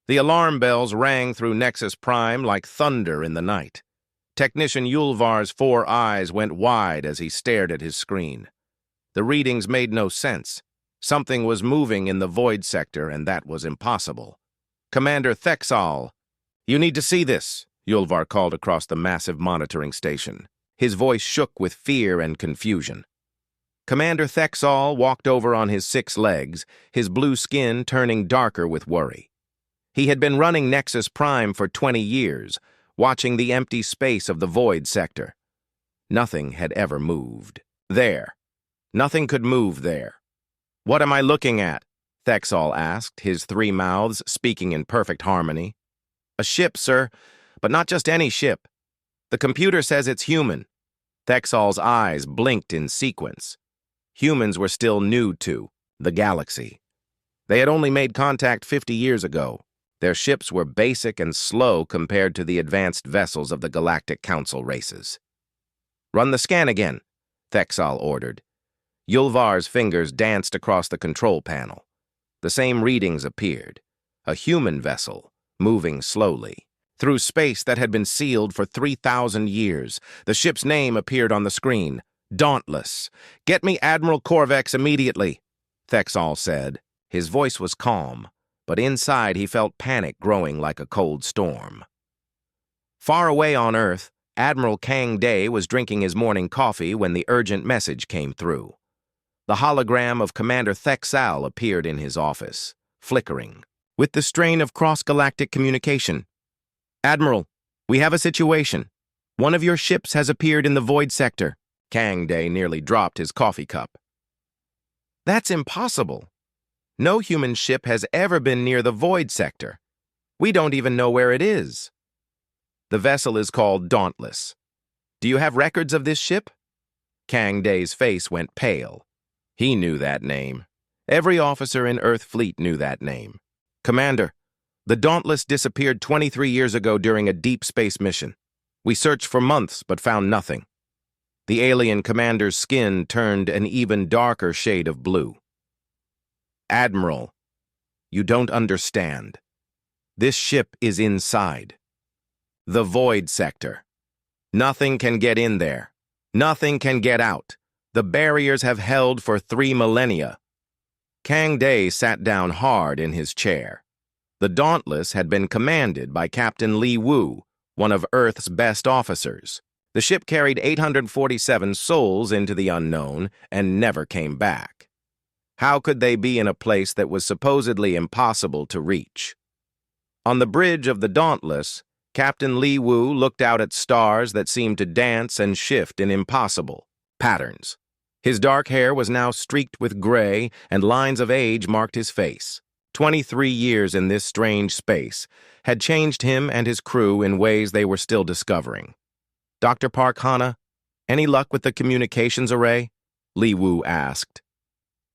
The alarm bells rang through Nexus Prime like thunder in the night. Technician Yulvar's 4 eyes went wide as he stared at his screen. The readings made no sense. Something was moving in the void sector, and that was impossible. "Commander Thexal, you need to see this," Yulvar called across the massive monitoring station. His voice shook with fear and confusion. Commander Thexal walked over on his 6 legs, his blue skin turning darker with worry. He had been running Nexus Prime for 20 years, watching the empty space of the void sector. Nothing had ever moved. There. Nothing could move there. "What am I looking at?" Thexal asked, his 3 mouths speaking in perfect harmony. "A ship, sir, but not just any ship. The computer says it's human." Thexal's eyes blinked in sequence. Humans were still new to the galaxy. They had only made contact 50 years ago. Their ships were basic and slow compared to the advanced vessels of the Galactic Council races. "Run the scan again," Thexal ordered. Yulvar's fingers danced across the control panel. The same readings appeared. A human vessel, moving slowly. Through space that had been sealed for 3,000 years, the ship's name appeared on the screen. "Dauntless. Get me Admiral Corvex immediately," Thexal said. His voice was calm, but inside he felt panic growing like a cold storm. Far away on Earth, Admiral Kang Day was drinking his morning coffee when the urgent message came through. The hologram of Commander Thexal appeared in his office, flickering, with the strain of cross-galactic communication. "Admiral, we have a situation. One of your ships has appeared in the void sector." Kang Day nearly dropped his coffee cup. "That's impossible. No human ship has ever been near the void sector. We don't even know where it is." "The vessel is called Dauntless. Do you have records of this ship?" Kang Day's face went pale. He knew that name. Every officer in Earth Fleet knew that name. "Commander, the Dauntless disappeared 23 years ago during a deep space mission. We searched for months but found nothing." The alien commander's skin turned an even darker shade of blue. "Admiral, you don't understand. This ship is inside the void sector. Nothing can get in there. Nothing can get out. The barriers have held for 3 millennia. Kang Day sat down hard in his chair. The Dauntless had been commanded by Captain Li Wu, one of Earth's best officers. The ship carried 847 souls into the unknown and never came back. How could they be in a place that was supposedly impossible to reach? On the bridge of the Dauntless, Captain Li Wu looked out at stars that seemed to dance and shift in impossible patterns. His dark hair was now streaked with gray, and lines of age marked his face. 23 years in this strange space had changed him and his crew in ways they were still discovering. "Dr. Park Hana, any luck with the communications array?" Li Wu asked.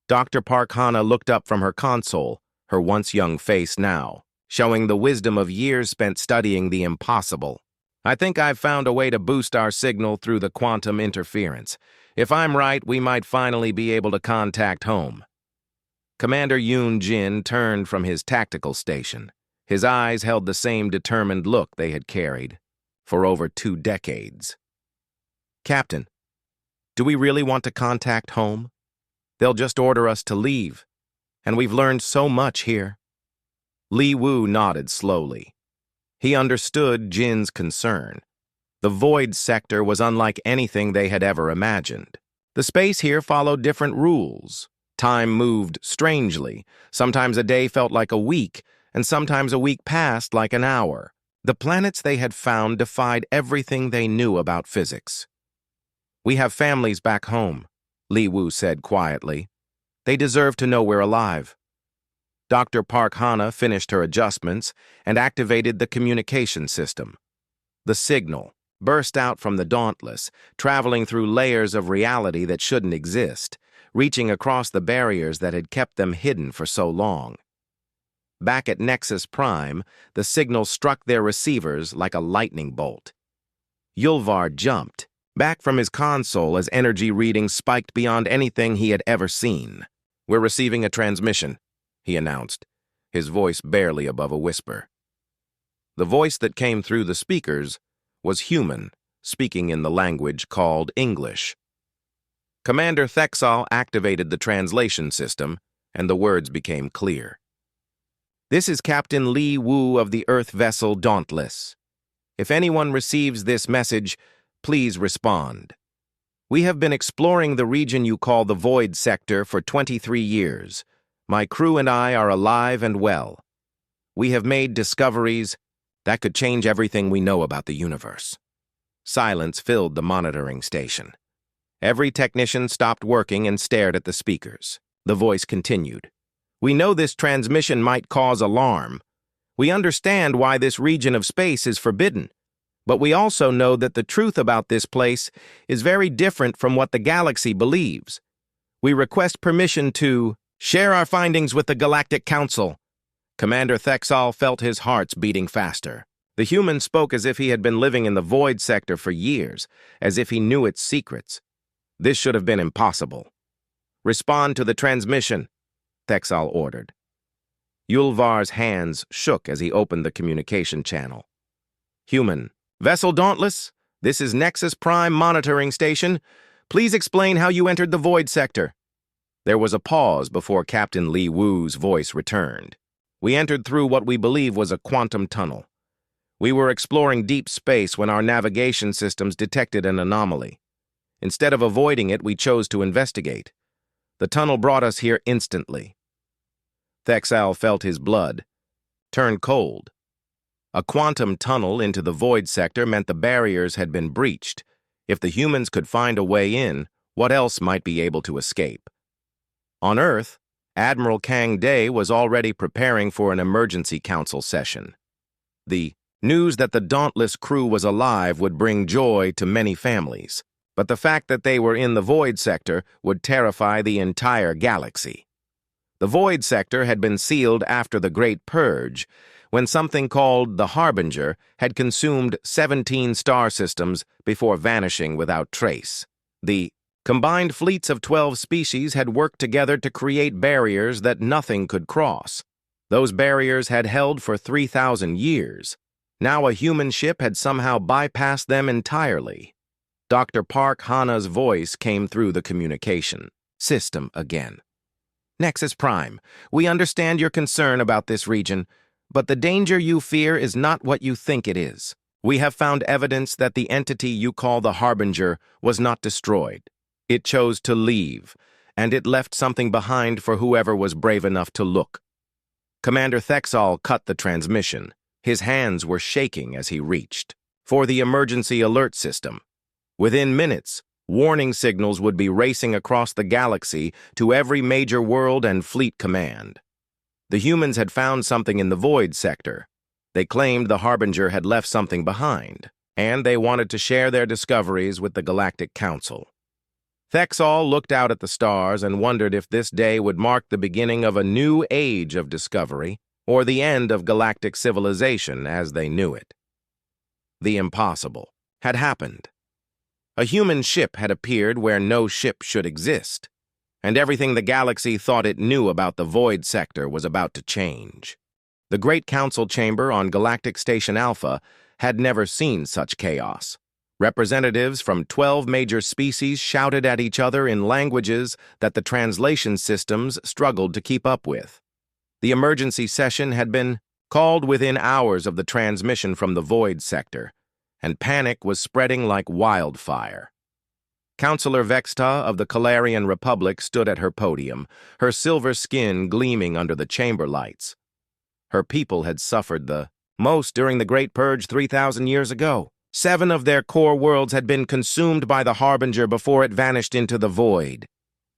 Dr. Park Hana looked up from her console, her once young face now, showing the wisdom of years spent studying the impossible. "I think I've found a way to boost our signal through the quantum interference. If I'm right, we might finally be able to contact home." Commander Yoon Jin turned from his tactical station. His eyes held the same determined look they had carried for over 2 decades. "Captain, do we really want to contact home? They'll just order us to leave, and we've learned so much here." Li Wu nodded slowly. He understood Jin's concern. The void sector was unlike anything they had ever imagined. The space here followed different rules. Time moved strangely. Sometimes a day felt like a week, and sometimes a week passed like an hour. The planets they had found defied everything they knew about physics. "We have families back home," Li Wu said quietly. "They deserve to know we're alive." Dr. Park Hana finished her adjustments and activated the communication system. The signal burst out from the Dauntless, traveling through layers of reality that shouldn't exist, reaching across the barriers that had kept them hidden for so long. Back at Nexus Prime, the signal struck their receivers like a lightning bolt. Yulvar jumped back from his console as energy readings spiked beyond anything he had ever seen. "We're receiving a transmission," he announced. his voice barely above a whisper. The voice that came through the speakers was human, speaking in the language called English. Commander Thexal activated the translation system, and the words became clear. "This is Captain Li Wu of the Earth vessel Dauntless. If anyone receives this message, please respond. We have been exploring the region you call the Void Sector for 23 years. My crew and I are alive and well. We have made discoveries that could change everything we know about the universe." Silence filled the monitoring station. Every technician stopped working and stared at the speakers. The voice continued. "We know this transmission might cause alarm. We understand why this region of space is forbidden. But we also know that the truth about this place is very different from what the galaxy believes. We request permission to share our findings with the Galactic Council." Commander Thexal felt his heart beating faster. The human spoke as if he had been living in the Void Sector for years, as if he knew its secrets. This should have been impossible. "Respond to the transmission," Thexal ordered. Yulvar's hands shook as he opened the communication channel. "Human. Vessel Dauntless, this is Nexus Prime Monitoring Station. Please explain how you entered the Void Sector." There was a pause before Captain Li Wu's voice returned. "We entered through what we believe was a quantum tunnel. We were exploring deep space when our navigation systems detected an anomaly. Instead of avoiding it, we chose to investigate. The tunnel brought us here instantly." Thexal felt his blood turn cold. A quantum tunnel into the Void Sector meant the barriers had been breached. If the humans could find a way in, what else might be able to escape? On Earth, Admiral Kang Day was already preparing for an emergency council session. The news that the Dauntless crew was alive would bring joy to many families, but the fact that they were in the Void Sector would terrify the entire galaxy. The Void Sector had been sealed after the Great Purge, when something called the Harbinger had consumed 17 star systems before vanishing without trace. The combined fleets of 12 species had worked together to create barriers that nothing could cross. Those barriers had held for 3,000 years. Now a human ship had somehow bypassed them entirely. Dr. Park Hana's voice came through the communication system again. "Nexus Prime, we understand your concern about this region, but the danger you fear is not what you think it is. We have found evidence that the entity you call the Harbinger was not destroyed. It chose to leave, and it left something behind for whoever was brave enough to look." Commander Thexal cut the transmission. His hands were shaking as he reached for the emergency alert system. Within minutes, warning signals would be racing across the galaxy to every major world and fleet command. The humans had found something in the Void Sector. They claimed the Harbinger had left something behind, and they wanted to share their discoveries with the Galactic Council. Thexal looked out at the stars and wondered if this day would mark the beginning of a new age of discovery or the end of galactic civilization as they knew it. The impossible had happened. A human ship had appeared where no ship should exist, and everything the galaxy thought it knew about the Void Sector was about to change. The Great Council Chamber on Galactic Station Alpha had never seen such chaos. Representatives from 12 major species shouted at each other in languages that the translation systems struggled to keep up with. The emergency session had been called within hours of the transmission from the Void Sector, and panic was spreading like wildfire. Councillor Vexta of the Calarian Republic stood at her podium, her silver skin gleaming under the chamber lights. Her people had suffered the most during the Great Purge 3,000 years ago. 7 of their core worlds had been consumed by the Harbinger before it vanished into the void.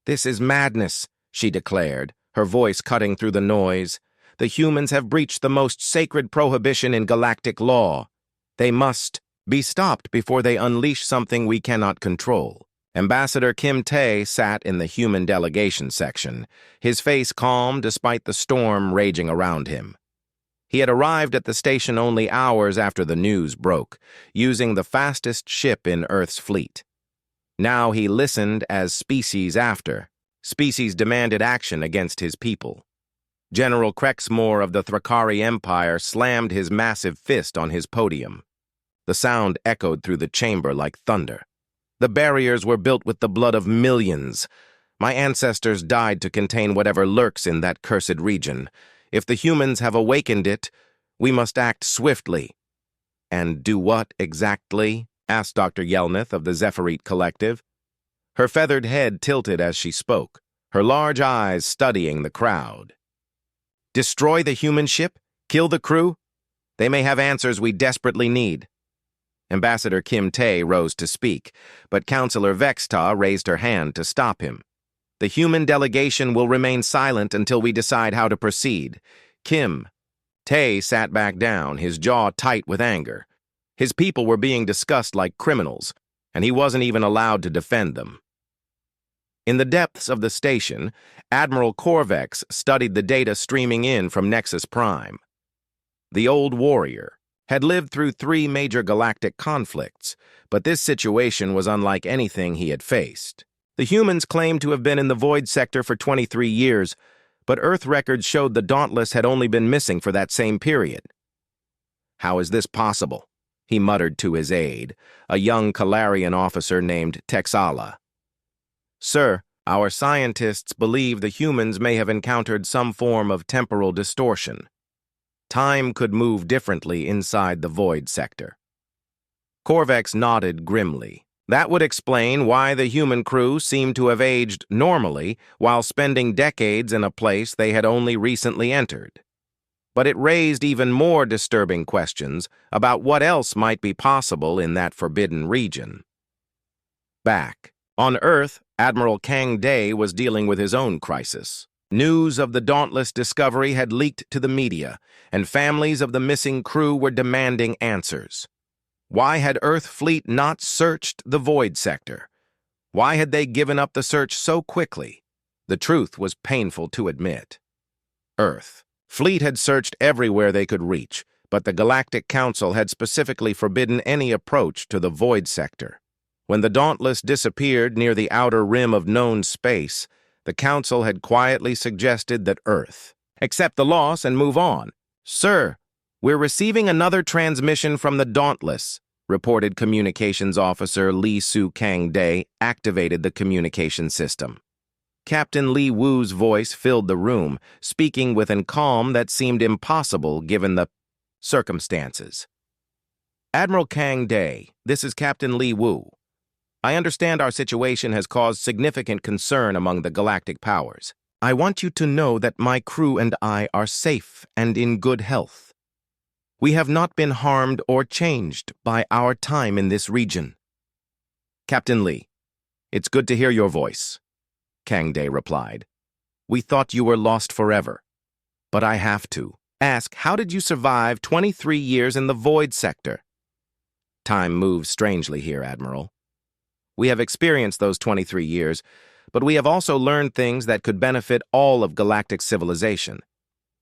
"This is madness," she declared, her voice cutting through the noise. "The humans have breached the most sacred prohibition in galactic law. They must be stopped before they unleash something we cannot control." Ambassador Kim Tae sat in the human delegation section, his face calm despite the storm raging around him. He had arrived at the station only hours after the news broke, using the fastest ship in Earth's fleet. Now he listened as species after species demanded action against his people. General Krexmore of the Thrakari Empire slammed his massive fist on his podium. The sound echoed through the chamber like thunder. The barriers were built with the blood of millions. My ancestors died to contain whatever lurks in that cursed region. If the humans have awakened it, we must act swiftly. And do what exactly? Asked Dr. Yelneth of the Zephyreet Collective. Her feathered head tilted as she spoke, her large eyes studying the crowd. Destroy the human ship? Kill the crew? They may have answers we desperately need. Ambassador Kim Tae rose to speak, but Counselor Vexta raised her hand to stop him. The human delegation will remain silent until we decide how to proceed. Kim Tae sat back down, his jaw tight with anger. His people were being discussed like criminals, and he wasn't even allowed to defend them. In the depths of the station, Admiral Corvex studied the data streaming in from Nexus Prime. The old warrior had lived through 3 major galactic conflicts, but this situation was unlike anything he had faced. The humans claimed to have been in the Void Sector for 23 years, but Earth records showed the Dauntless had only been missing for that same period. How is this possible? He muttered to his aide, a young Calarian officer named Texala. Sir, our scientists believe the humans may have encountered some form of temporal distortion. Time could move differently inside the Void Sector. Corvex nodded grimly. That would explain why the human crew seemed to have aged normally while spending decades in a place they had only recently entered. But it raised even more disturbing questions about what else might be possible in that forbidden region. Back on Earth, Admiral Kang Day was dealing with his own crisis. News of the Dauntless discovery had leaked to the media, and families of the missing crew were demanding answers. Why had Earth Fleet not searched the Void Sector? Why had they given up the search so quickly? The truth was painful to admit. Earth Fleet had searched everywhere they could reach, but the Galactic Council had specifically forbidden any approach to the Void Sector. When the Dauntless disappeared near the outer rim of known space, the Council had quietly suggested that Earth accept the loss and move on. Sir, we're receiving another transmission from the Dauntless, reported Communications Officer Lee Su Kang Day activated the communication system. Captain Li Wu's voice filled the room, speaking with a calm that seemed impossible given the circumstances. Admiral Kang Day, this is Captain Li Wu. I understand our situation has caused significant concern among the galactic powers. I want you to know that my crew and I are safe and in good health. We have not been harmed or changed by our time in this region. Captain Lee, it's good to hear your voice, Kang Day replied. We thought you were lost forever. But I have to ask, how did you survive 23 years in the Void Sector? Time moves strangely here, Admiral. We have experienced those 23 years, but we have also learned things that could benefit all of galactic civilization.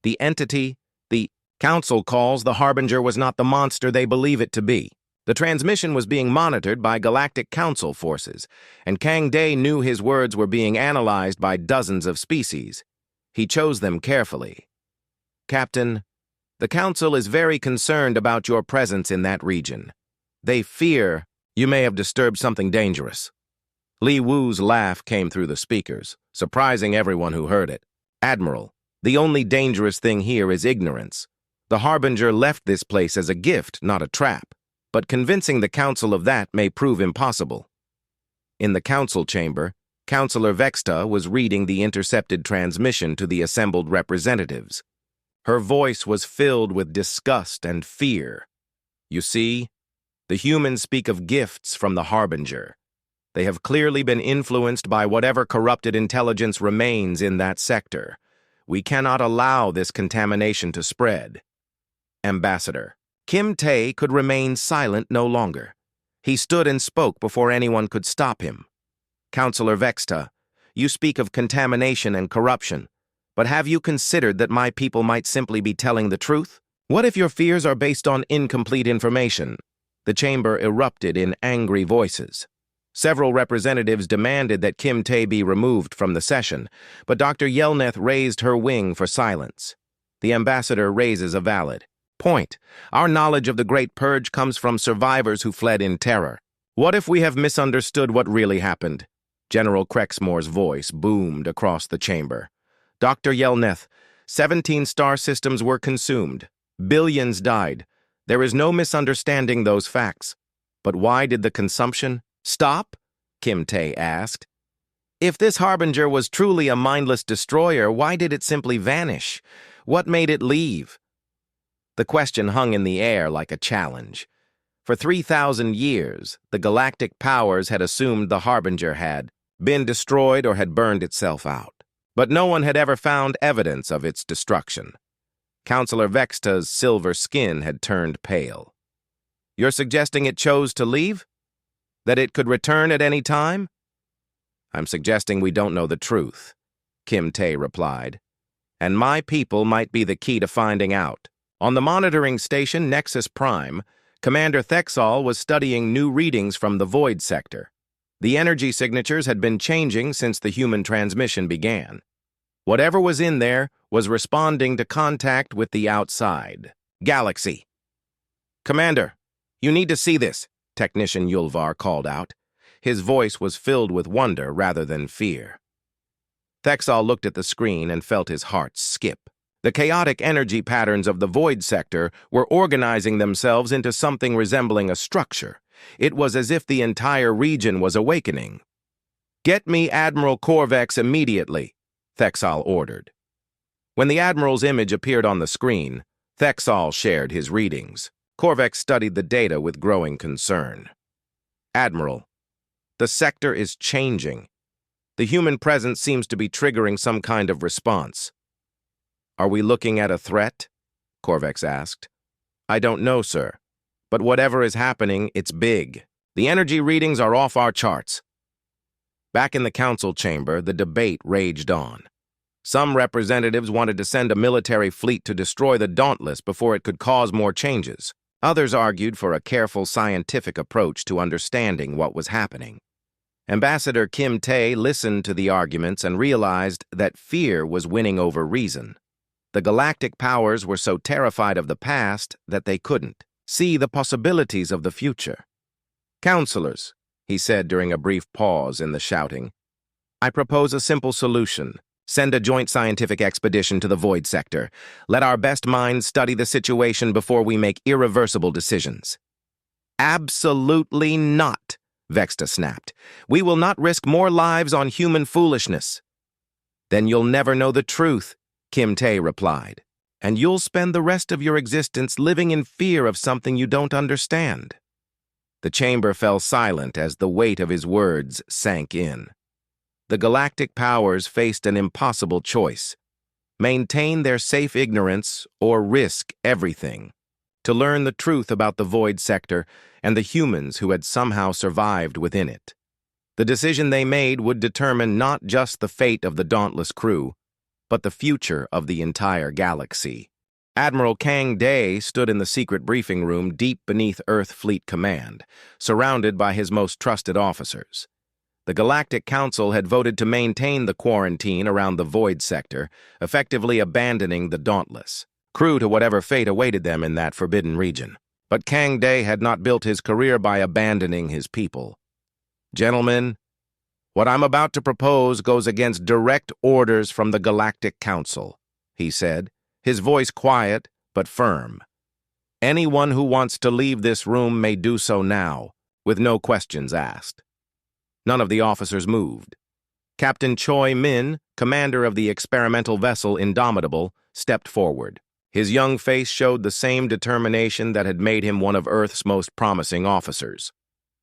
The entity the Council calls the Harbinger was not the monster they believe it to be. The transmission was being monitored by Galactic Council forces, and Kang Day knew his words were being analyzed by dozens of species. He chose them carefully. Captain, the Council is very concerned about your presence in that region. They fear you may have disturbed something dangerous. Li Wu's laugh came through the speakers, surprising everyone who heard it. Admiral, the only dangerous thing here is ignorance. The Harbinger left this place as a gift, not a trap, but convincing the Council of that may prove impossible. In the Council chamber, Counselor Vexta was reading the intercepted transmission to the assembled representatives. Her voice was filled with disgust and fear. You see, the humans speak of gifts from the Harbinger. They have clearly been influenced by whatever corrupted intelligence remains in that sector. We cannot allow this contamination to spread. Ambassador, Kim Tae could remain silent no longer. He stood and spoke before anyone could stop him. Counselor Vexta, you speak of contamination and corruption, but have you considered that my people might simply be telling the truth? What if your fears are based on incomplete information? The chamber erupted in angry voices. Several representatives demanded that Kim Tae be removed from the session, but Dr. Yelneth raised her wing for silence. The ambassador raises a valid point. Our knowledge of the Great Purge comes from survivors who fled in terror. What if we have misunderstood what really happened? General Crexmore's voice boomed across the chamber. Dr. Yelneth, 17 star systems were consumed. Billions died. There is no misunderstanding those facts. But why did the consumption stop? Kim Tae asked. If this harbinger was truly a mindless destroyer, why did it simply vanish? What made it leave? The question hung in the air like a challenge. For 3,000 years, the galactic powers had assumed the harbinger had been destroyed or had burned itself out. But no one had ever found evidence of its destruction. Counselor Vexta's silver skin had turned pale. You're suggesting it chose to leave? That it could return at any time? I'm suggesting we don't know the truth, Kim Tae replied. And my people might be the key to finding out. On the monitoring station Nexus Prime, Commander Thexal was studying new readings from the Void sector. The energy signatures had been changing since the human transmission began. Whatever was in there was responding to contact with the outside galaxy. Commander, you need to see this, Technician Yulvar called out. His voice was filled with wonder rather than fear. Thexal looked at the screen and felt his heart skip. The chaotic energy patterns of the Void sector were organizing themselves into something resembling a structure. It was as if the entire region was awakening. Get me Admiral Corvex immediately, Thexal ordered. When the Admiral's image appeared on the screen, Thexal shared his readings. Corvex studied the data with growing concern. Admiral, the sector is changing. The human presence seems to be triggering some kind of response. Are we looking at a threat? Corvex asked. I don't know, sir. But whatever is happening, it's big. The energy readings are off our charts. Back in the council chamber, the debate raged on. Some representatives wanted to send a military fleet to destroy the Dauntless before it could cause more changes. Others argued for a careful scientific approach to understanding what was happening. Ambassador Kim Tae listened to the arguments and realized that fear was winning over reason. The galactic powers were so terrified of the past that they couldn't see the possibilities of the future. Counselors, he said during a brief pause in the shouting, I propose a simple solution. Send a joint scientific expedition to the Void sector. Let our best minds study the situation before we make irreversible decisions. Absolutely not, Vexta snapped. We will not risk more lives on human foolishness. Then you'll never know the truth, Kim Tae replied, and you'll spend the rest of your existence living in fear of something you don't understand. The chamber fell silent as the weight of his words sank in. The galactic powers faced an impossible choice: maintain their safe ignorance or risk everything to learn the truth about the Void sector and the humans who had somehow survived within it. The decision they made would determine not just the fate of the Dauntless crew, but the future of the entire galaxy. Admiral Kang Day stood in the secret briefing room deep beneath Earth Fleet Command, surrounded by his most trusted officers. The Galactic Council had voted to maintain the quarantine around the Void sector, effectively abandoning the Dauntless crew to whatever fate awaited them in that forbidden region. But Kang Day had not built his career by abandoning his people. Gentlemen, what I'm about to propose goes against direct orders from the Galactic Council, he said, his voice quiet but firm. Anyone who wants to leave this room may do so now, with no questions asked. None of the officers moved. Captain Choi Min, commander of the experimental vessel Indomitable, stepped forward. His young face showed the same determination that had made him one of Earth's most promising officers.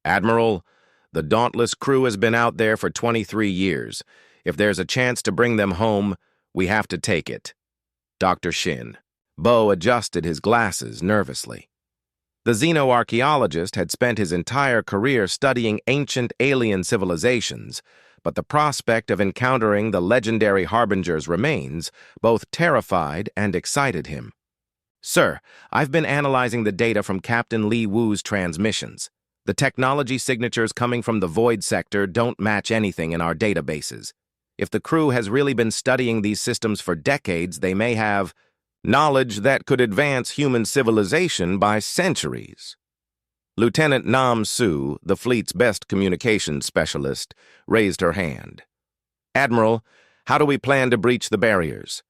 Admiral, the Dauntless crew has been out there for 23 years. If there's a chance to bring them home, we have to take it. Dr. Shin. Bo adjusted his glasses nervously. The xenoarchaeologist had spent his entire career studying ancient alien civilizations, but the prospect of encountering the legendary Harbinger's remains both terrified and excited him. Sir, I've been analyzing the data from Captain Li Wu's transmissions. The technology signatures coming from the void sector don't match anything in our databases. If the crew has really been studying these systems for decades, they may have knowledge that could advance human civilization by centuries. Lieutenant Nam Su, the fleet's best communications specialist, raised her hand. Admiral, how do we plan to breach the barriers?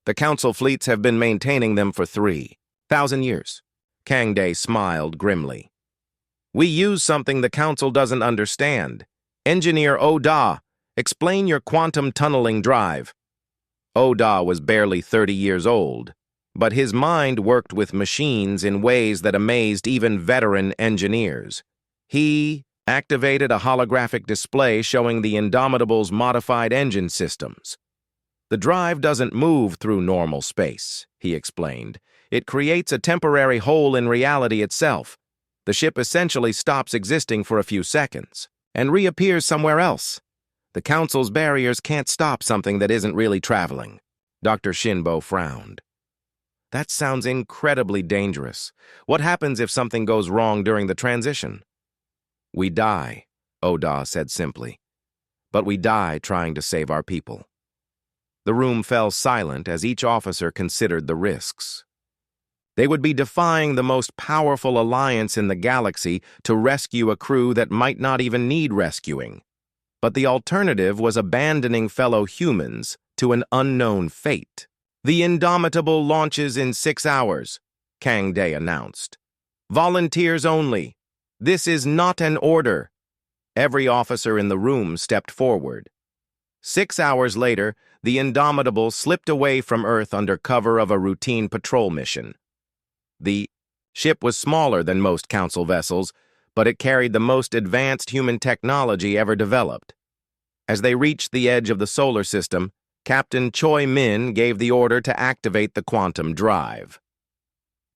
The Council fleets have been maintaining them for 3,000 years. Kang Day smiled grimly. We use something the Council doesn't understand. Engineer Oda, explain your quantum tunneling drive. Oda was barely 30 years old, but his mind worked with machines in ways that amazed even veteran engineers. He activated a holographic display showing the Indomitable's modified engine systems. The drive doesn't move through normal space, he explained. It creates a temporary hole in reality itself. The ship essentially stops existing for a few seconds and reappears somewhere else. The Council's barriers can't stop something that isn't really traveling. Dr. Shinbo frowned. That sounds incredibly dangerous. What happens if something goes wrong during the transition? We die, Oda said simply. But we die trying to save our people. The room fell silent as each officer considered the risks. They would be defying the most powerful alliance in the galaxy to rescue a crew that might not even need rescuing. But the alternative was abandoning fellow humans to an unknown fate. The Indomitable launches in 6 hours, Kang Day announced. Volunteers only. This is not an order. Every officer in the room stepped forward. 6 hours later, the Indomitable slipped away from Earth under cover of a routine patrol mission. The ship was smaller than most Council vessels, but it carried the most advanced human technology ever developed. As they reached the edge of the solar system, Captain Choi Min gave the order to activate the quantum drive.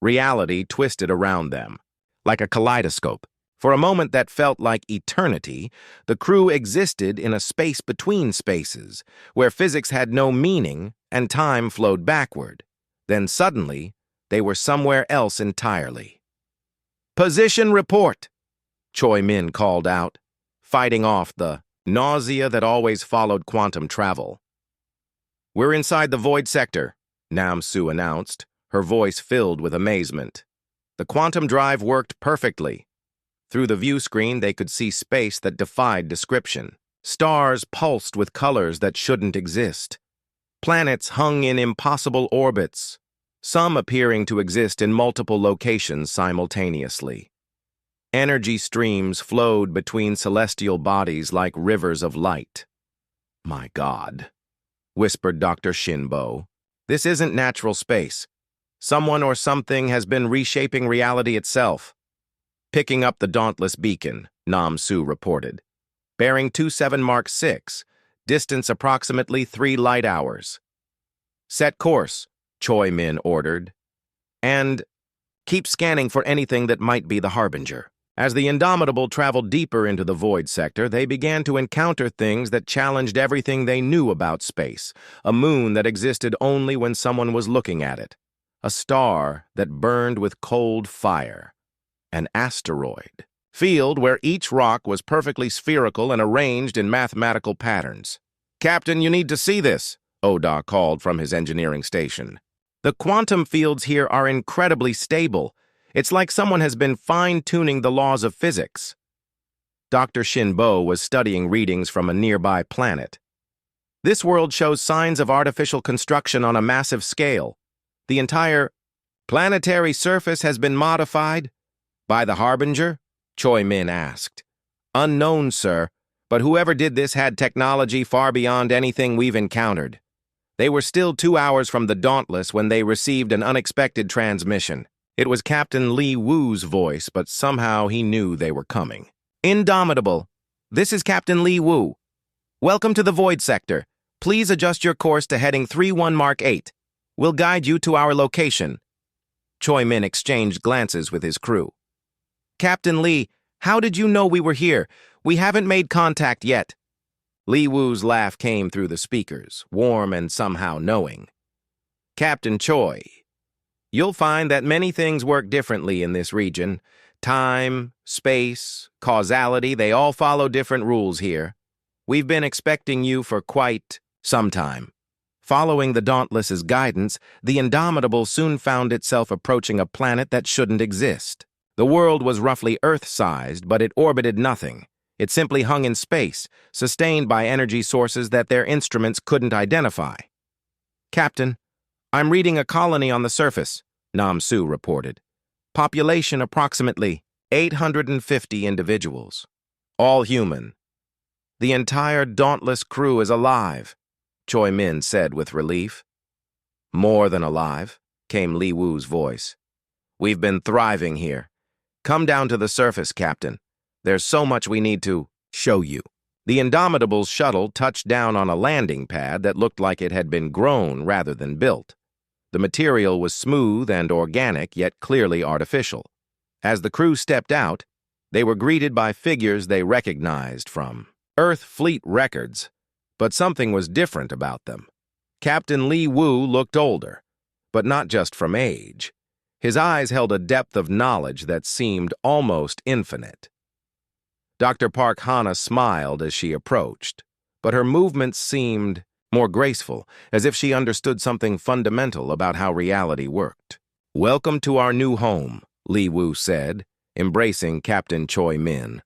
Reality twisted around them, like a kaleidoscope. For a moment that felt like eternity, the crew existed in a space between spaces, where physics had no meaning and time flowed backward. Then suddenly, they were somewhere else entirely. Position report, Choi Min called out, fighting off the nausea that always followed quantum travel. We're inside the void sector, Nam Su announced, her voice filled with amazement. The quantum drive worked perfectly. Through the view screen, they could see space that defied description. Stars pulsed with colors that shouldn't exist. Planets hung in impossible orbits, some appearing to exist in multiple locations simultaneously. Energy streams flowed between celestial bodies like rivers of light. My God, whispered Dr. Shinbo. This isn't natural space. Someone or something has been reshaping reality itself. Picking up the Dauntless beacon, Nam Su reported. Bearing 27 Mark 6, distance approximately 3 light hours. Set course, Choi Min ordered. And keep scanning for anything that might be the Harbinger. As the Indomitable traveled deeper into the void sector, they began to encounter things that challenged everything they knew about space. A moon that existed only when someone was looking at it. A star that burned with cold fire. An asteroid field where each rock was perfectly spherical and arranged in mathematical patterns. Captain, you need to see this, Oda called from his engineering station. The quantum fields here are incredibly stable. It's like someone has been fine-tuning the laws of physics. Dr. Shinbo was studying readings from a nearby planet. This world shows signs of artificial construction on a massive scale. The entire planetary surface has been modified. By the Harbinger? Choi Min asked. Unknown, sir, but whoever did this had technology far beyond anything we've encountered. They were still 2 hours from the Dauntless when they received an unexpected transmission. It was Captain Li Wu's voice, but somehow he knew they were coming. Indomitable, this is Captain Li Wu. Welcome to the Void Sector. Please adjust your course to heading 31 Mark 8. We'll guide you to our location. Choi Min exchanged glances with his crew. Captain Li, how did you know we were here? We haven't made contact yet. Li Wu's laugh came through the speakers, warm and somehow knowing. Captain Choi, you'll find that many things work differently in this region. Time, space, causality, they all follow different rules here. We've been expecting you for quite some time. Following the Dauntless's guidance, the Indomitable soon found itself approaching a planet that shouldn't exist. The world was roughly Earth-sized, but it orbited nothing. It simply hung in space, sustained by energy sources that their instruments couldn't identify. "Captain, I'm reading a colony on the surface," Nam Su reported. "Population approximately 850 individuals. All human. The entire Dauntless crew is alive," Choi Min said with relief. "More than alive," came Li Wu's voice. "We've been thriving here. Come down to the surface, Captain. There's so much we need to show you." The Indomitable's shuttle touched down on a landing pad that looked like it had been grown rather than built. The material was smooth and organic, yet clearly artificial. As the crew stepped out, they were greeted by figures they recognized from Earth fleet records, but something was different about them. Captain Li Wu looked older, but not just from age. His eyes held a depth of knowledge that seemed almost infinite. Dr. Park Hana smiled as she approached, but her movements seemed more graceful, as if she understood something fundamental about how reality worked. "Welcome to our new home," Li Wu said, embracing Captain Choi Min.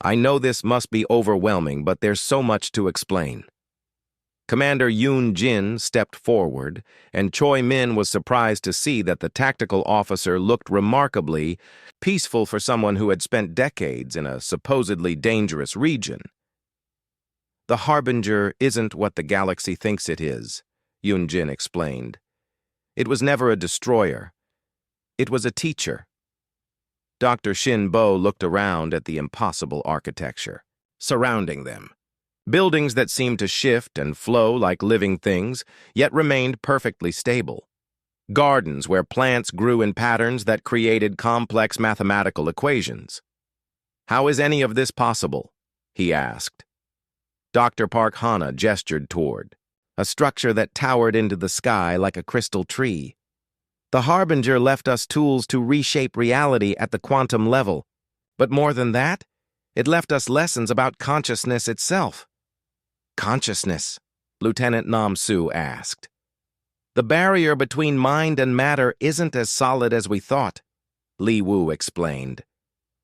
"I know this must be overwhelming, but there's so much to explain." Commander Yoon Jin stepped forward, and Choi Min was surprised to see that the tactical officer looked remarkably peaceful for someone who had spent decades in a supposedly dangerous region. "The Harbinger isn't what the galaxy thinks it is," Yoon Jin explained. "It was never a destroyer. It was a teacher." Dr. Shin Bo looked around at the impossible architecture surrounding them. Buildings that seemed to shift and flow like living things, yet remained perfectly stable. Gardens where plants grew in patterns that created complex mathematical equations. "How is any of this possible?" he asked. Dr. Park Hana gestured toward a structure that towered into the sky like a crystal tree. "The Harbinger left us tools to reshape reality at the quantum level, but more than that, it left us lessons about consciousness itself." "Consciousness?" Lieutenant Nam Su asked. "The barrier between mind and matter isn't as solid as we thought," Li Wu explained.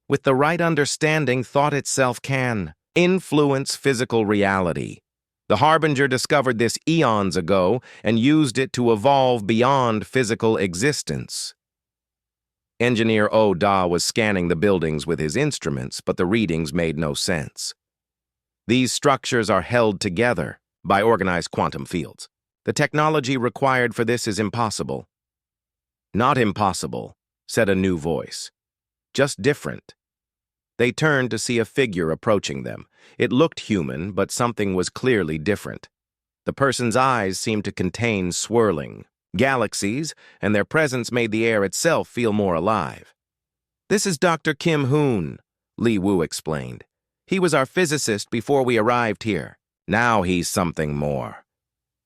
"With the right understanding, thought itself can influence physical reality. The Harbinger discovered this eons ago and used it to evolve beyond physical existence." Engineer Oh Da was scanning the buildings with his instruments, but the readings made no sense. "These structures are held together by organized quantum fields. The technology required for this is impossible." "Not impossible," said a new voice. "Just different." They turned to see a figure approaching them. It looked human, but something was clearly different. The person's eyes seemed to contain swirling galaxies, and their presence made the air itself feel more alive. "This is Dr. Kim Hoon," Li Wu explained. "He was our physicist before we arrived here. Now he's something more."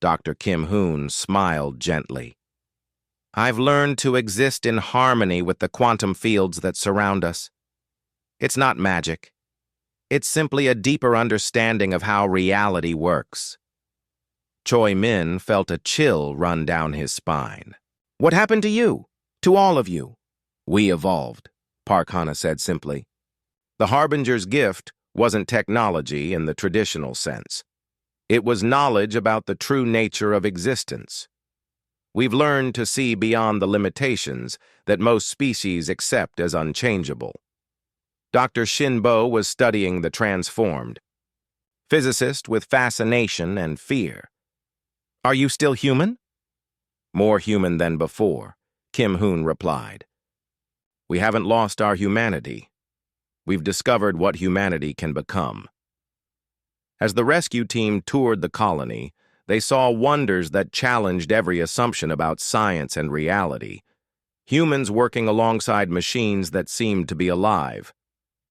Dr. Kim Hoon smiled gently. "I've learned to exist in harmony with the quantum fields that surround us. It's not magic. It's simply a deeper understanding of how reality works." Choi Min felt a chill run down his spine. "What happened to you? To all of you?" "We evolved," Park Hana said simply. "The Harbinger's gift wasn't technology in the traditional sense. It was knowledge about the true nature of existence. We've learned to see beyond the limitations that most species accept as unchangeable." Dr. Shinbo was studying the transformed physicist with fascination and fear. "Are you still human?" "More human than before," Kim Hoon replied. "We haven't lost our humanity. We've discovered what humanity can become." As the rescue team toured the colony, they saw wonders that challenged every assumption about science and reality. Humans working alongside machines that seemed to be alive.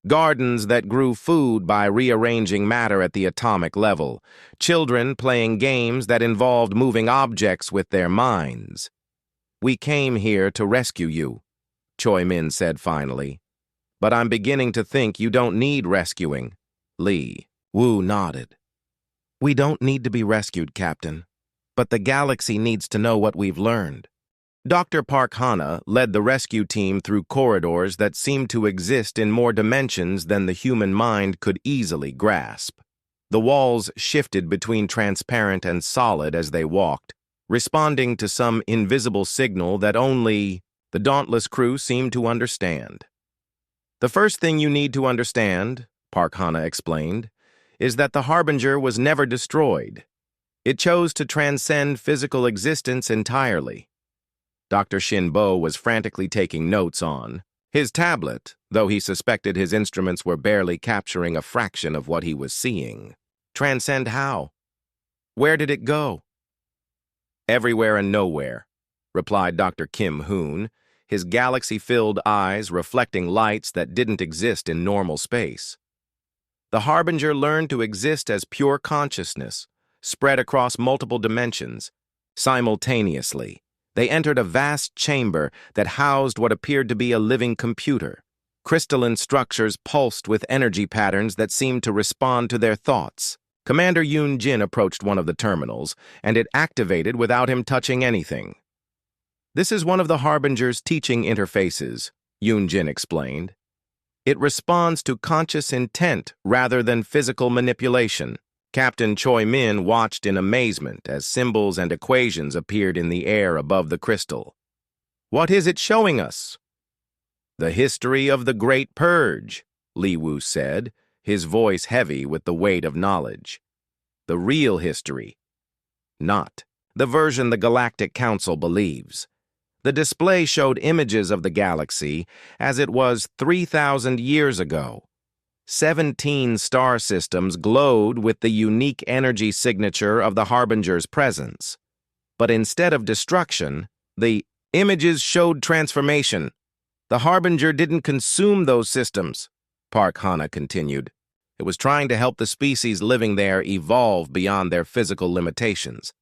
Gardens that grew food by rearranging matter at the atomic level. Children playing games that involved moving objects with their minds. "We came here to rescue you," Choi Min said finally. But I'm beginning to think you don't need rescuing. Li Wu nodded. We don't need to be rescued, Captain. But the galaxy needs to know what we've learned. Dr. Park Hana led the rescue team through corridors that seemed to exist in more dimensions than the human mind could easily grasp. The walls shifted between transparent and solid as they walked, responding to some invisible signal that only the dauntless crew seemed to understand. The first thing you need to understand, Park Hana explained, is that the Harbinger was never destroyed. It chose to transcend physical existence entirely. Dr. Shinbo was frantically taking notes on his tablet, though he suspected his instruments were barely capturing a fraction of what he was seeing. Transcend how? Where did it go? Everywhere and nowhere, replied Dr. Kim Hoon, his galaxy-filled eyes reflecting lights that didn't exist in normal space. The Harbinger learned to exist as pure consciousness, spread across multiple dimensions. Simultaneously, they entered a vast chamber that housed what appeared to be a living computer. Crystalline structures pulsed with energy patterns that seemed to respond to their thoughts. Commander Yoon Jin approached one of the terminals, and it activated without him touching anything. This is one of the Harbinger's teaching interfaces, Yoon Jin explained. It responds to conscious intent rather than physical manipulation. Captain Choi Min watched in amazement as symbols and equations appeared in the air above the crystal. What is it showing us? The history of the Great Purge, Li Wu said, his voice heavy with the weight of knowledge. The real history. Not the version the Galactic Council believes. The display showed images of the galaxy as it was 3,000 years ago. 17 star systems glowed with the unique energy signature of the Harbinger's presence. But instead of destruction, the images showed transformation. The Harbinger didn't consume those systems, Park Hana continued. It was trying to help the species living there evolve beyond their physical limitations.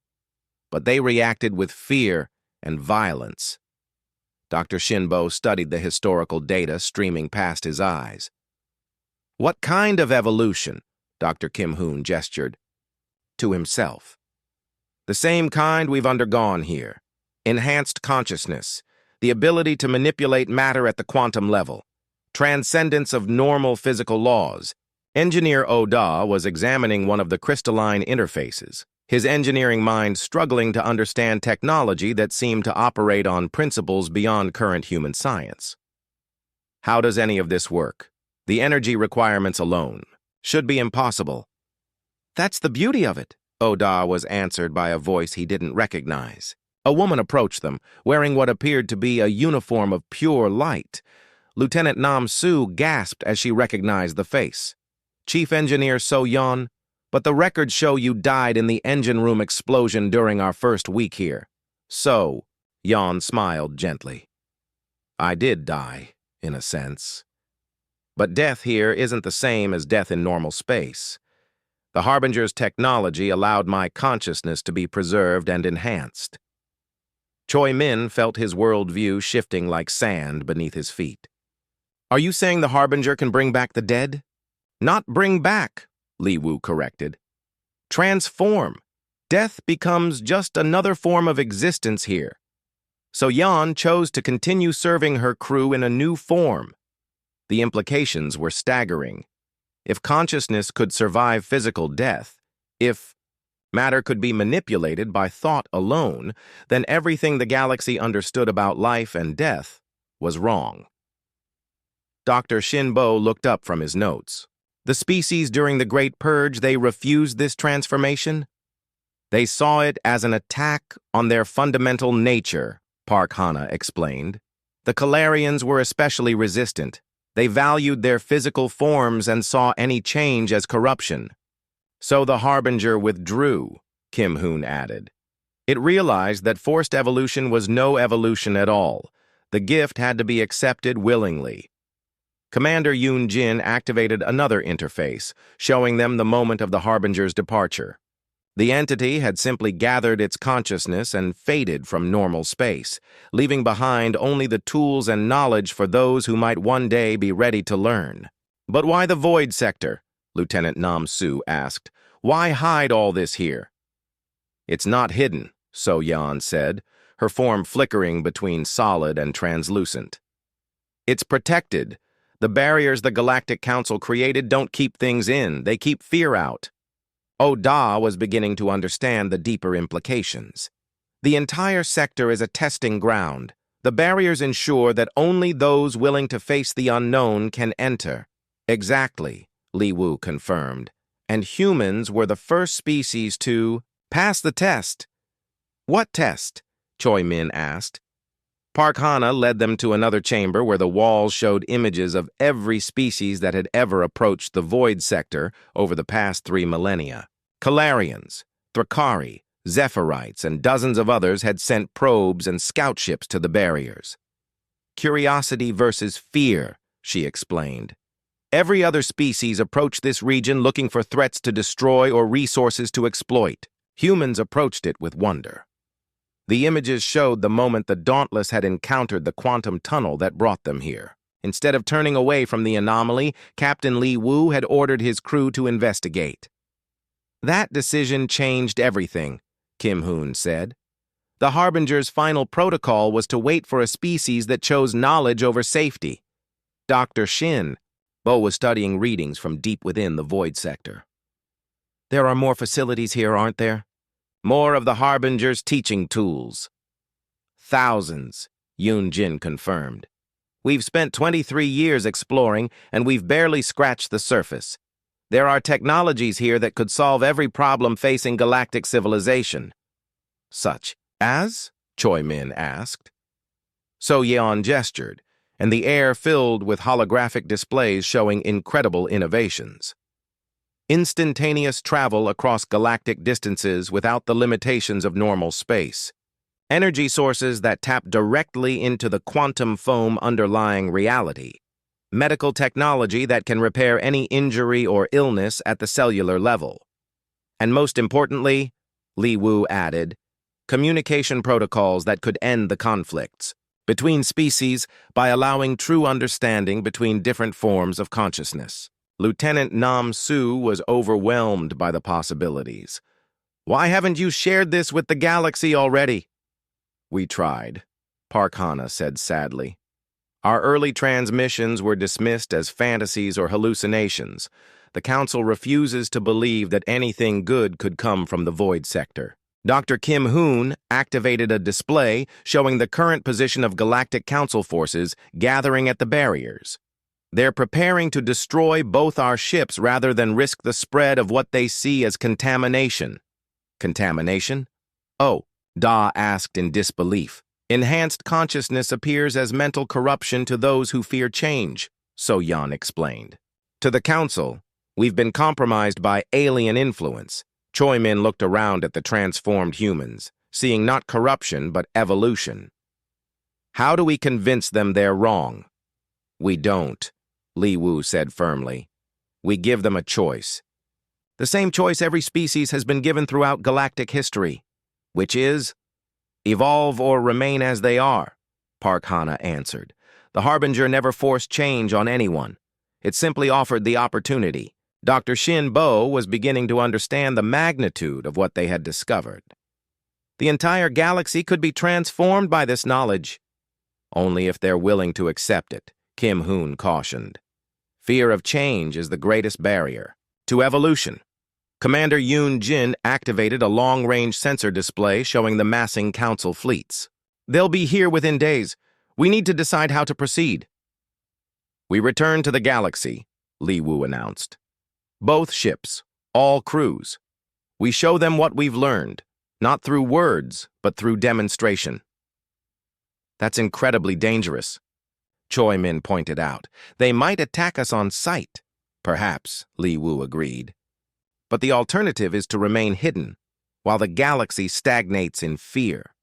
But they reacted with fear and violence. Dr. Shinbo studied the historical data streaming past his eyes. What kind of evolution? Dr. Kim Hoon gestured to himself. The same kind we've undergone here. Enhanced consciousness, the ability to manipulate matter at the quantum level, transcendence of normal physical laws. Engineer Oda was examining one of the crystalline interfaces, his engineering mind struggling to understand technology that seemed to operate on principles beyond current human science. How does any of this work? The energy requirements alone should be impossible. That's the beauty of it, Oda was answered by a voice he didn't recognize. A woman approached them, wearing what appeared to be a uniform of pure light. Lieutenant Nam Su gasped as she recognized the face. Chief Engineer So Yeon, but the records show you died in the engine room explosion during our first week here. So, Yeon smiled gently. I did die, in a sense. But death here isn't the same as death in normal space. The Harbinger's technology allowed my consciousness to be preserved and enhanced. Choi Min felt his worldview shifting like sand beneath his feet. Are you saying the Harbinger can bring back the dead? Not bring back, Li Wu corrected. Transform. Death becomes just another form of existence here. So Yan chose to continue serving her crew in a new form. The implications were staggering. If consciousness could survive physical death, if matter could be manipulated by thought alone, then everything the galaxy understood about life and death was wrong. Dr. Shinbo looked up from his notes. The species during the Great Purge, they refused this transformation? They saw it as an attack on their fundamental nature, Park Hana explained. The Calarians were especially resistant. They valued their physical forms and saw any change as corruption. So the Harbinger withdrew, Kim Hoon added. It realized that forced evolution was no evolution at all. The gift had to be accepted willingly. Commander Yoon Jin activated another interface, showing them the moment of the Harbinger's departure. The entity had simply gathered its consciousness and faded from normal space, leaving behind only the tools and knowledge for those who might one day be ready to learn. "But why the void sector?" Lieutenant Nam Su asked. "Why hide all this here?" "It's not hidden," So Yan said, her form flickering between solid and translucent. "It's protected. The barriers the Galactic Council created don't keep things in, they keep fear out." Da was beginning to understand the deeper implications. The entire sector is a testing ground. The barriers ensure that only those willing to face the unknown can enter. "Exactly," Li Wu confirmed. "And humans were the first species to pass the test." "What test?" Choi Min asked. Park Hana led them to another chamber where the walls showed images of every species that had ever approached the void sector over the past 3 millennia. Kalarians, Thrakari, Zephyrites, and dozens of others had sent probes and scout ships to the barriers. "Curiosity versus fear," she explained. "Every other species approached this region looking for threats to destroy or resources to exploit. Humans approached it with wonder." The images showed the moment the Dauntless had encountered the quantum tunnel that brought them here. Instead of turning away from the anomaly, Captain Li Wu had ordered his crew to investigate. "That decision changed everything," Kim Hoon said. "The Harbinger's final protocol was to wait for a species that chose knowledge over safety." Dr. Shin, Bo was studying readings from deep within the void sector. "There are more facilities here, aren't there?" "More of the Harbinger's teaching tools." "Thousands," Yoon Jin confirmed. "We've spent 23 years exploring, and we've barely scratched the surface. There are technologies here that could solve every problem facing galactic civilization." "Such as?" Choi Min asked. So Yeon gestured, and the air filled with holographic displays showing incredible innovations. Instantaneous travel across galactic distances without the limitations of normal space. Energy sources that tap directly into the quantum foam underlying reality. Medical technology that can repair any injury or illness at the cellular level. And most importantly, Li Wu added, communication protocols that could end the conflicts between species by allowing true understanding between different forms of consciousness. Lieutenant Nam Su was overwhelmed by the possibilities. "Why haven't you shared this with the galaxy already?" "We tried," Park Hana said sadly. "Our early transmissions were dismissed as fantasies or hallucinations. The Council refuses to believe that anything good could come from the void sector." Dr. Kim Hoon activated a display showing the current position of Galactic Council forces gathering at the barriers. "They're preparing to destroy both our ships rather than risk the spread of what they see as contamination." "Contamination?" "Oh," Da asked in disbelief. "Enhanced consciousness appears as mental corruption to those who fear change," So Yan explained. "To the Council, we've been compromised by alien influence." Choi Min looked around at the transformed humans, seeing not corruption but evolution. "How do we convince them they're wrong?" "We don't," Li Wu said firmly. "We give them a choice. The same choice every species has been given throughout galactic history, which is, evolve or remain as they are," Park Hana answered. "The Harbinger never forced change on anyone. It simply offered the opportunity." Dr. Shin Bo was beginning to understand the magnitude of what they had discovered. "The entire galaxy could be transformed by this knowledge." "Only if they're willing to accept it," Kim Hoon cautioned. "Fear of change is the greatest barrier to evolution." Commander Yoon Jin activated a long-range sensor display showing the massing Council fleets. "They'll be here within days. We need to decide how to proceed." "We return to the galaxy," Li Wu announced. "Both ships, all crews. We show them what we've learned, not through words, but through demonstration." "That's incredibly dangerous," Choi Min pointed out. "They might attack us on sight." "Perhaps," Li Wu agreed. "But the alternative is to remain hidden, while the galaxy stagnates in fear.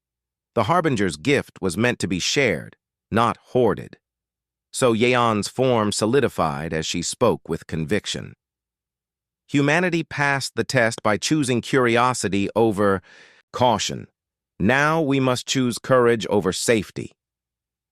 The Harbinger's gift was meant to be shared, not hoarded." So Yeon's form solidified as she spoke with conviction. Humanity passed the test by choosing curiosity over caution. Now we must choose courage over safety.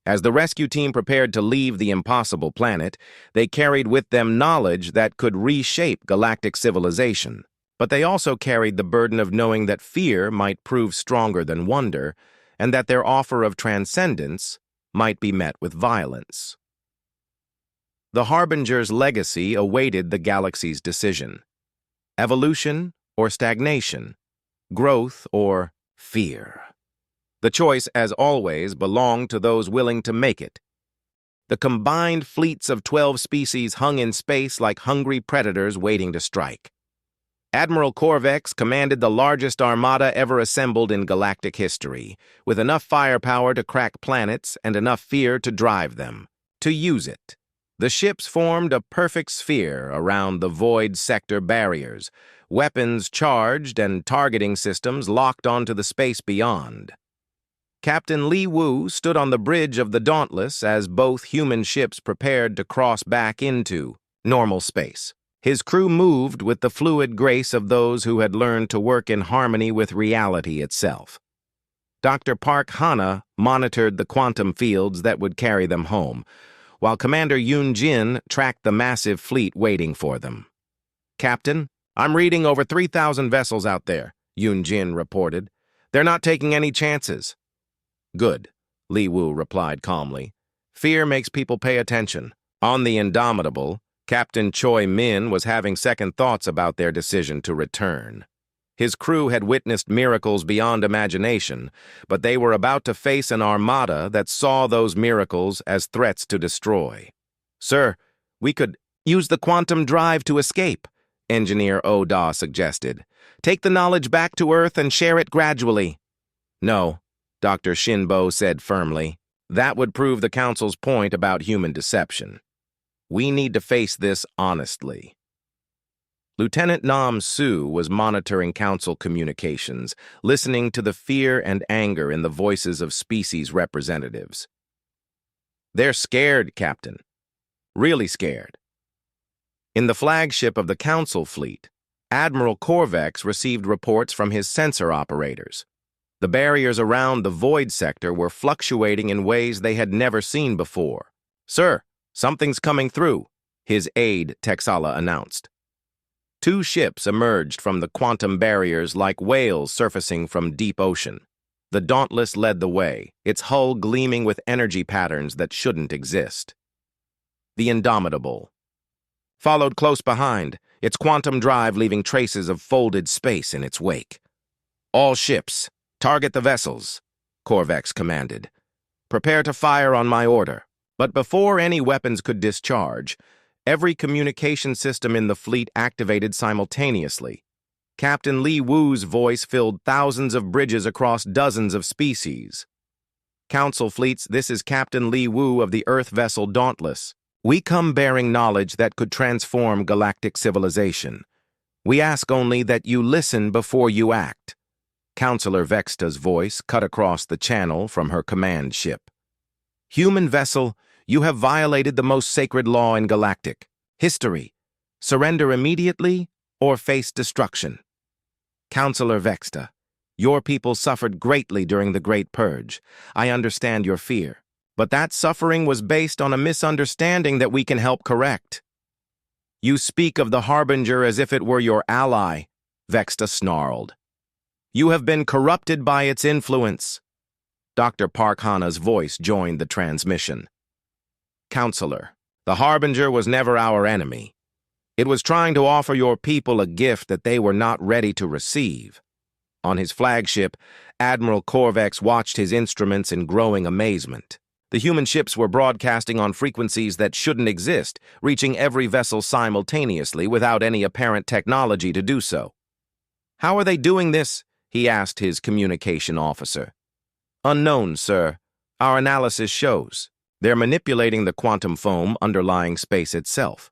As the rescue team prepared to leave the impossible planet, they carried with them knowledge that could reshape galactic civilization. But they also carried the burden of knowing that fear might prove stronger than wonder, and that their offer of transcendence might be met with violence. The Harbinger's legacy awaited the galaxy's decision. Evolution or stagnation, growth or fear. The choice, as always, belonged to those willing to make it. The combined fleets of 12 species hung in space like hungry predators waiting to strike. Admiral Corvex commanded the largest armada ever assembled in galactic history, with enough firepower to crack planets and enough fear to drive them. To use it, the ships formed a perfect sphere around the void sector barriers, weapons charged and targeting systems locked onto the space beyond. Captain Li Wu stood on the bridge of the Dauntless as both human ships prepared to cross back into normal space. His crew moved with the fluid grace of those who had learned to work in harmony with reality itself. Dr. Park Hana monitored the quantum fields that would carry them home, while Commander Yoon Jin tracked the massive fleet waiting for them. "Captain, I'm reading over 3,000 vessels out there," Yoon Jin reported. "They're not taking any chances." "Good," Li Wu replied calmly. "Fear makes people pay attention." On the Indomitable, Captain Choi Min was having second thoughts about their decision to return. His crew had witnessed miracles beyond imagination, but they were about to face an armada that saw those miracles as threats to destroy. "Sir, we could use the quantum drive to escape," Engineer Oda suggested. "Take the knowledge back to Earth and share it gradually." "No," Dr. Shinbo said firmly. "That would prove the Council's point about human deception. We need to face this honestly." Lieutenant Nam Su was monitoring Council communications, listening to the fear and anger in the voices of species representatives. "They're scared, Captain. Really scared." In the flagship of the Council fleet, Admiral Corvex received reports from his sensor operators. The barriers around the void sector were fluctuating in ways they had never seen before. "Sir, something's coming through," his aide Texala announced. Two ships emerged from the quantum barriers like whales surfacing from deep ocean. The Dauntless led the way, its hull gleaming with energy patterns that shouldn't exist. The Indomitable followed close behind, its quantum drive leaving traces of folded space in its wake. "All ships, target the vessels," Corvex commanded. "Prepare to fire on my order." But before any weapons could discharge, every communication system in the fleet activated simultaneously. Captain Li Wu's voice filled thousands of bridges across dozens of species. "Council fleets, this is Captain Li Wu of the Earth vessel Dauntless. We come bearing knowledge that could transform galactic civilization. We ask only that you listen before you act." Counselor Vexta's voice cut across the channel from her command ship. "Human vessel, you have violated the most sacred law in galactic history. Surrender immediately or face destruction." "Counselor Vexta, your people suffered greatly during the Great Purge. I understand your fear, but that suffering was based on a misunderstanding that we can help correct." "You speak of the Harbinger as if it were your ally," Vexta snarled. "You have been corrupted by its influence." Dr. Park Hana's voice joined the transmission. "Counselor, the Harbinger was never our enemy. It was trying to offer your people a gift that they were not ready to receive." On his flagship, Admiral Corvex watched his instruments in growing amazement. The human ships were broadcasting on frequencies that shouldn't exist, reaching every vessel simultaneously without any apparent technology to do so. "How are they doing this?" he asked his communication officer. "Unknown, sir. Our analysis shows they're manipulating the quantum foam underlying space itself."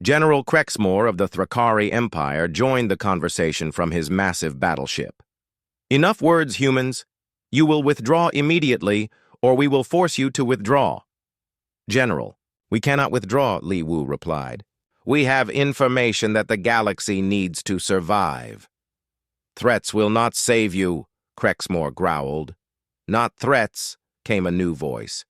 General Krexmore of the Thrakari Empire joined the conversation from his massive battleship. "Enough words, humans. You will withdraw immediately, or we will force you to withdraw." "General, we cannot withdraw," Li Wu replied. We have information that the galaxy needs to survive. Threats will not save you, Crexmore growled. Not threats, came a new voice.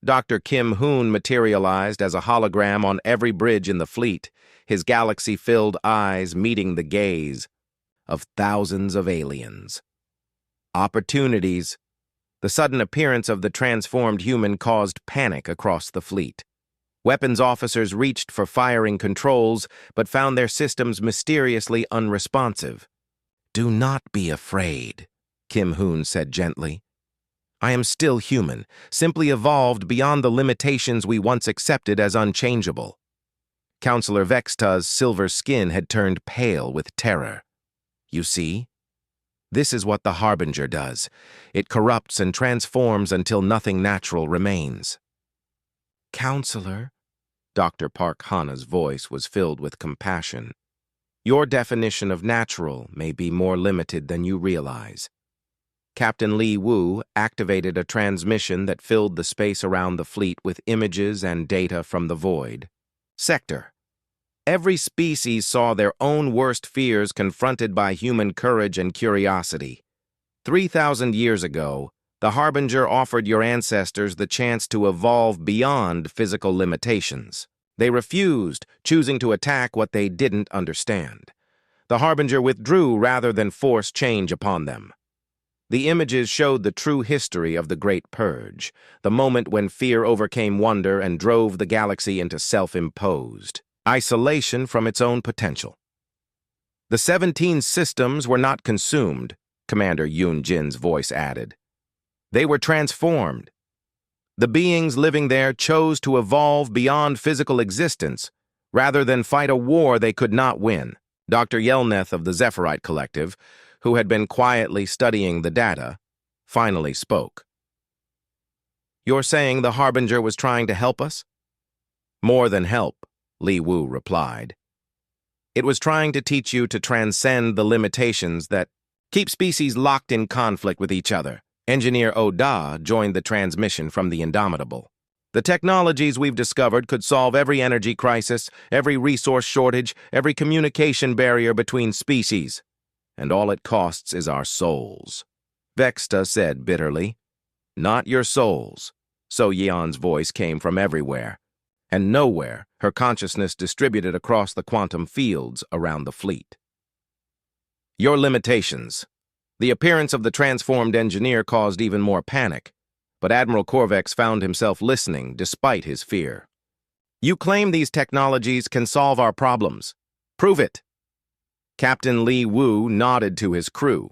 Dr. Kim Hoon materialized as a hologram on every bridge in the fleet, his galaxy-filled eyes meeting the gaze of thousands of aliens. Opportunities. The sudden appearance of the transformed human caused panic across the fleet. Weapons officers reached for firing controls, but found their systems mysteriously unresponsive. Do not be afraid, Kim Hoon said gently. I am still human, simply evolved beyond the limitations we once accepted as unchangeable. Counselor Vexta's silver skin had turned pale with terror. You see? This is what the Harbinger does. It corrupts and transforms until nothing natural remains. Counselor, Dr. Park Hana's voice was filled with compassion. Your definition of natural may be more limited than you realize. Captain Li Wu activated a transmission that filled the space around the fleet with images and data from the void. Sector. Every species saw their own worst fears confronted by human courage and curiosity. 3,000 years ago, the Harbinger offered your ancestors the chance to evolve beyond physical limitations. They refused, choosing to attack what they didn't understand. The Harbinger withdrew rather than force change upon them. The images showed the true history of the Great Purge, the moment when fear overcame wonder and drove the galaxy into self-imposed isolation from its own potential. The 17 systems were not consumed, Commander Yoon Jin's voice added. They were transformed. The beings living there chose to evolve beyond physical existence, rather than fight a war they could not win. Dr. Yelneth of the Zephyrite Collective, who had been quietly studying the data, finally spoke. You're saying the Harbinger was trying to help us? More than help, Li Wu replied. It was trying to teach you to transcend the limitations that keep species locked in conflict with each other. Engineer Oda joined the transmission from the Indomitable. The technologies we've discovered could solve every energy crisis, every resource shortage, every communication barrier between species. And all it costs is our souls. Vexta said bitterly. Not your souls. So Yeon's voice came from everywhere. And nowhere, her consciousness distributed across the quantum fields around the fleet. Your limitations. The appearance of the transformed engineer caused even more panic, but Admiral Corvex found himself listening despite his fear. You claim these technologies can solve our problems. Prove it. Captain Li Wu nodded to his crew.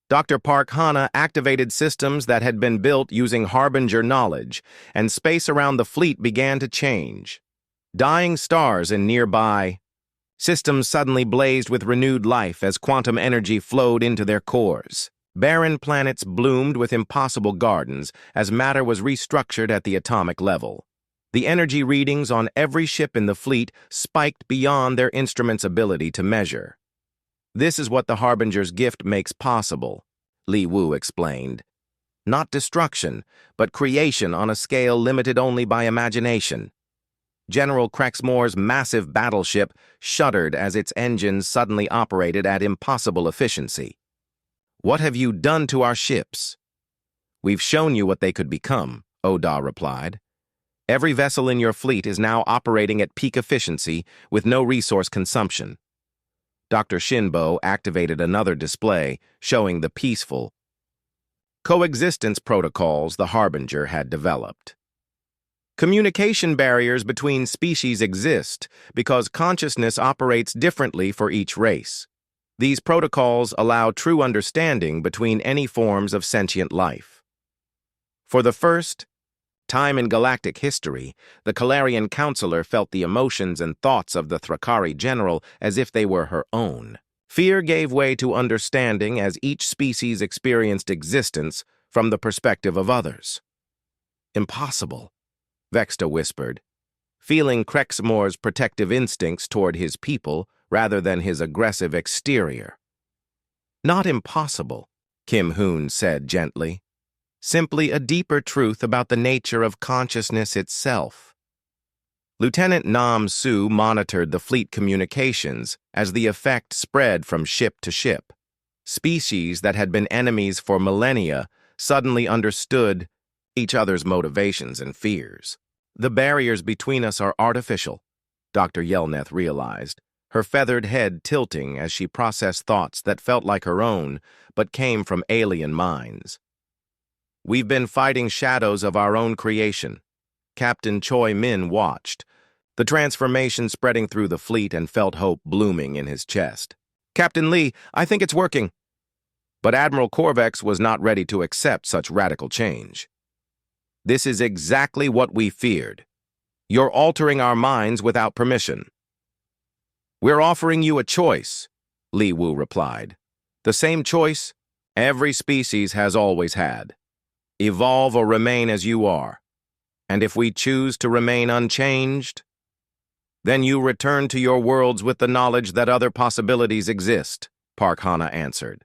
Dr. Park Hana activated systems that had been built using Harbinger knowledge, and space around the fleet began to change. Dying stars in nearby systems suddenly blazed with renewed life as quantum energy flowed into their cores. Barren planets bloomed with impossible gardens as matter was restructured at the atomic level. The energy readings on every ship in the fleet spiked beyond their instruments' ability to measure. This is what the Harbinger's gift makes possible, Li Wu explained. Not destruction, but creation on a scale limited only by imagination. General Crexmore's massive battleship shuddered as its engines suddenly operated at impossible efficiency. What have you done to our ships? We've shown you what they could become, Oda replied. Every vessel in your fleet is now operating at peak efficiency with no resource consumption. Dr. Shinbo activated another display showing the peaceful coexistence protocols the Harbinger had developed. Communication barriers between species exist because consciousness operates differently for each race. These protocols allow true understanding between any forms of sentient life. For the first time in galactic history, the Calarian counselor felt the emotions and thoughts of the Thrakari general as if they were her own. Fear gave way to understanding as each species experienced existence from the perspective of others. Impossible, Vexta whispered, feeling Crexmore's protective instincts toward his people rather than his aggressive exterior. Not impossible, Kim Hoon said gently. Simply a deeper truth about the nature of consciousness itself. Lieutenant Nam Su monitored the fleet communications as the effect spread from ship to ship. Species that had been enemies for millennia suddenly understood each other's motivations and fears. The barriers between us are artificial, Dr. Yelneth realized, her feathered head tilting as she processed thoughts that felt like her own but came from alien minds. We've been fighting shadows of our own creation. Captain Choi Min watched, the transformation spreading through the fleet, and felt hope blooming in his chest. Captain Lee, I think it's working. But Admiral Corvex was not ready to accept such radical change. This is exactly what we feared. You're altering our minds without permission. We're offering you a choice, Li Wu replied. The same choice every species has always had. Evolve or remain as you are. And if we choose to remain unchanged, then you return to your worlds with the knowledge that other possibilities exist, Park Hana answered.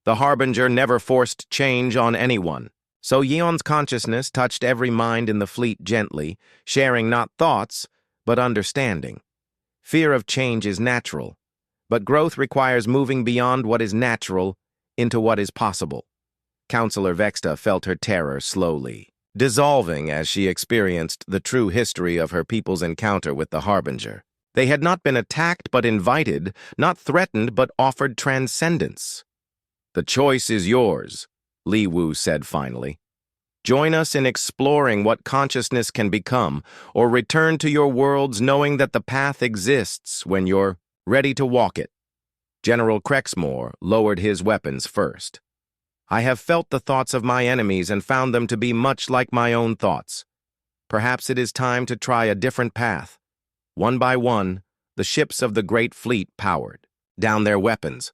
The Harbinger never forced change on anyone, so Yeon's consciousness touched every mind in the fleet gently, sharing not thoughts, but understanding. Fear of change is natural, but growth requires moving beyond what is natural into what is possible. Counselor Vexta felt her terror slowly dissolving as she experienced the true history of her people's encounter with the Harbinger. They had not been attacked but invited, not threatened but offered transcendence. The choice is yours, Li Wu said finally. Join us in exploring what consciousness can become, or return to your worlds knowing that the path exists when you're ready to walk it. General Crexmore lowered his weapons first. I have felt the thoughts of my enemies and found them to be much like my own thoughts. Perhaps it is time to try a different path. One by one, the ships of the Great Fleet powered down their weapons,